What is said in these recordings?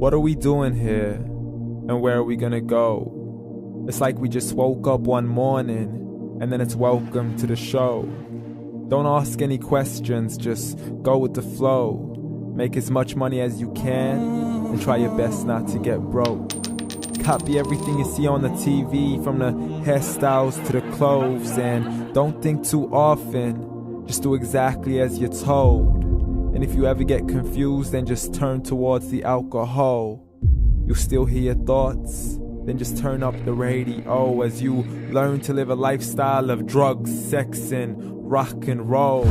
What are we doing here? And where are we gonna go? It's like we just woke up one morning and then it's welcome to the show. Don't ask any questions, just go with the flow. Make as much money as you can and try your best not to get broke. Copy everything you see on the TV, from the hairstyles to the clothes, and don't think too often, just do exactly as you're told. And if you ever get confused, then just turn towards the alcohol. You'll still hear your thoughts, then just turn up the radio as you learn to live a lifestyle of drugs, sex, and rock and roll.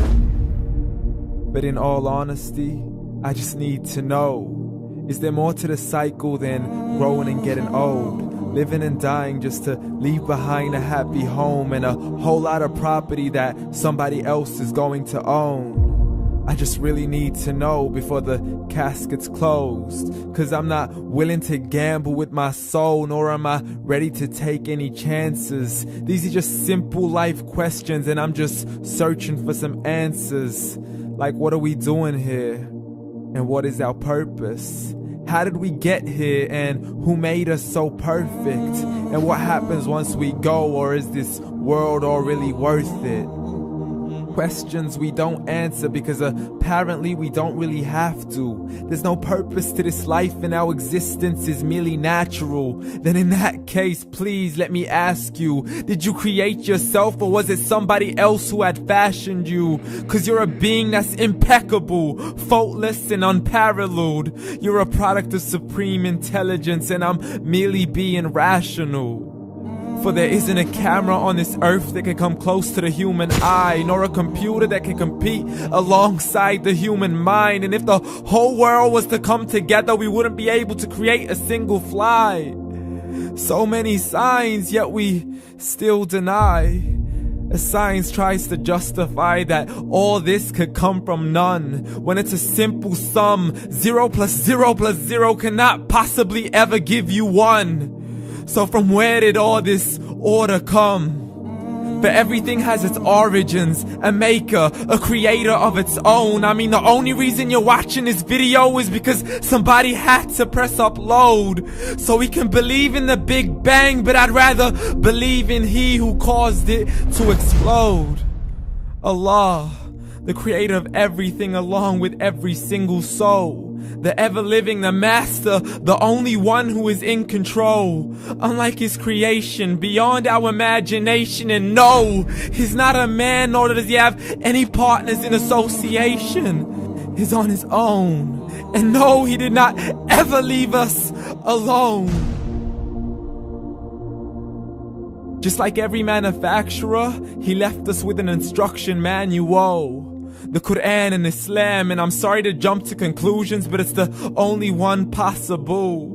But in all honesty, I just need to know, is there more to the cycle than growing and getting old? Living and dying just to leave behind a happy home and a whole lot of property that somebody else is going to own. I just really need to know before the casket's closed, 'cause I'm not willing to gamble with my soul, nor am I ready to take any chances. These are just simple life questions and I'm just searching for some answers. Like, what are we doing here? And what is our purpose? How did we get here, and who made us so perfect? And what happens once we go, or is this world all really worth it? Questions we don't answer because apparently we don't really have to. There's no purpose to this life and our existence is merely natural. Then in that case, please let me ask you, did you create yourself, or was it somebody else who had fashioned you? 'Cause you're a being that's impeccable, faultless and unparalleled. You're a product of supreme intelligence and I'm merely being rational. For there isn't a camera on this earth that can come close to the human eye, nor a computer that can compete alongside the human mind. And if the whole world was to come together, we wouldn't be able to create a single fly. So many signs, yet we still deny. As science tries to justify that all this could come from none, when it's a simple sum. 0 plus 0 plus 0 cannot possibly ever give you 1. So from where did all this order come? For everything has its origins, a maker, a creator of its own. I mean, the only reason you're watching this video is because somebody had to press upload. So we can believe in the Big Bang, but I'd rather believe in He who caused it to explode. Allah, the creator of everything along with every single soul. The ever-living, the master, the only one who is in control. Unlike his creation, beyond our imagination. And no, he's not a man, nor does he have any partners in association. He's on his own. And no, he did not ever leave us alone. Just like every manufacturer, he left us with an instruction manual. The Quran and Islam, and I'm sorry to jump to conclusions, but it's the only one possible.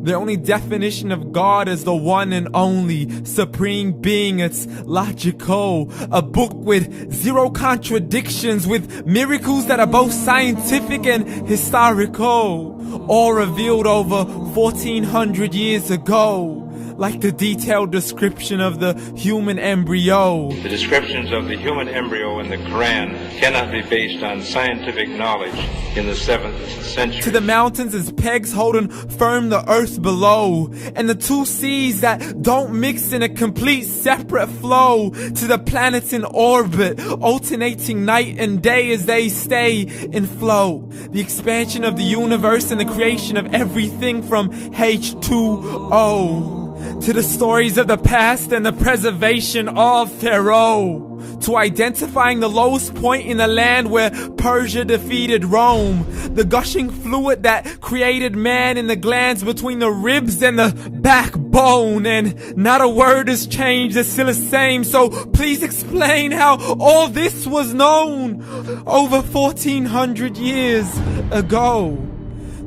The only definition of God is the one and only supreme being. It's logical, a book with 0 contradictions, with miracles that are both scientific and historical, all revealed over 1400 years ago. Like the detailed description of the human embryo. The descriptions of the human embryo in the Quran cannot be based on scientific knowledge in the 7th century. To the mountains as pegs holding firm the earth below, and the 2 seas that don't mix in a complete separate flow. To the planets in orbit, alternating night and day as they stay in flow. The expansion of the universe and the creation of everything from H2O. To the stories of the past and the preservation of Pharaoh. To identifying the lowest point in the land where Persia defeated Rome. The gushing fluid that created man in the glands between the ribs and the backbone. And not a word has changed, it's still the same. So please explain how all this was known over 1400 years ago.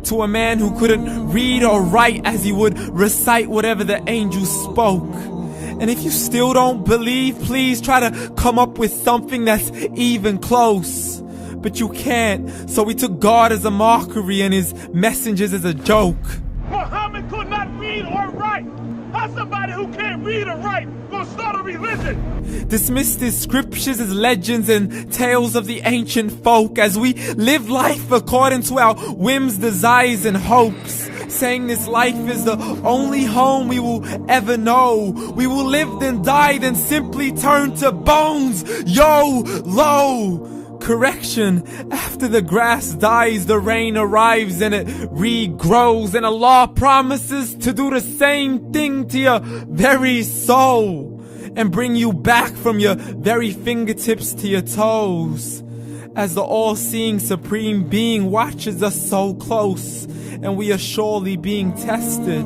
To a man who couldn't read or write, as he would recite whatever the angels spoke. And if you still don't believe, please try to come up with something that's even close. But you can't, so we took God as a mockery and his messengers as a joke. Muhammad could not read or write. How's somebody who can't read or write gonna start a religion? Dismissed his scriptures as legends and tales of the ancient folk, as we live life according to our whims, desires, and hopes. saying this life is the only home we will ever know. We will live then die, then simply turn to bones. YOLO! Correction, after the grass dies, the rain arrives and it regrows, and Allah promises to do the same thing to your very soul and bring you back from your very fingertips to your toes, as the all-seeing supreme being watches us so close, and we are surely being tested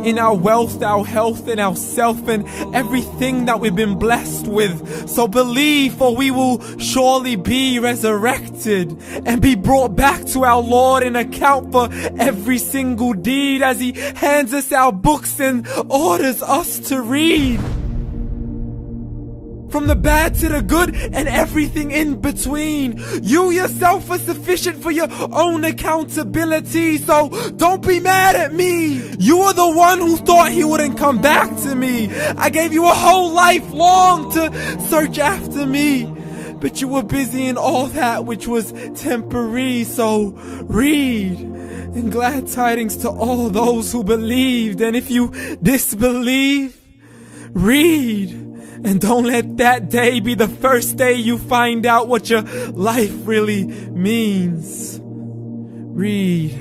in our wealth, our health, and our self, and everything that we've been blessed with. So believe, for we will surely be resurrected and be brought back to our Lord and account for every single deed, as He hands us our books and orders us to read. From the bad to the good and everything in between. You yourself are sufficient for your own accountability, so don't be mad at me. You are the one who thought He wouldn't come back to me. I gave you a whole life long to search after me, but you were busy in all that which was temporary. So read, and glad tidings to all those who believed. And if you disbelieve, read. And don't let that day be the first day you find out what your life really means. Read.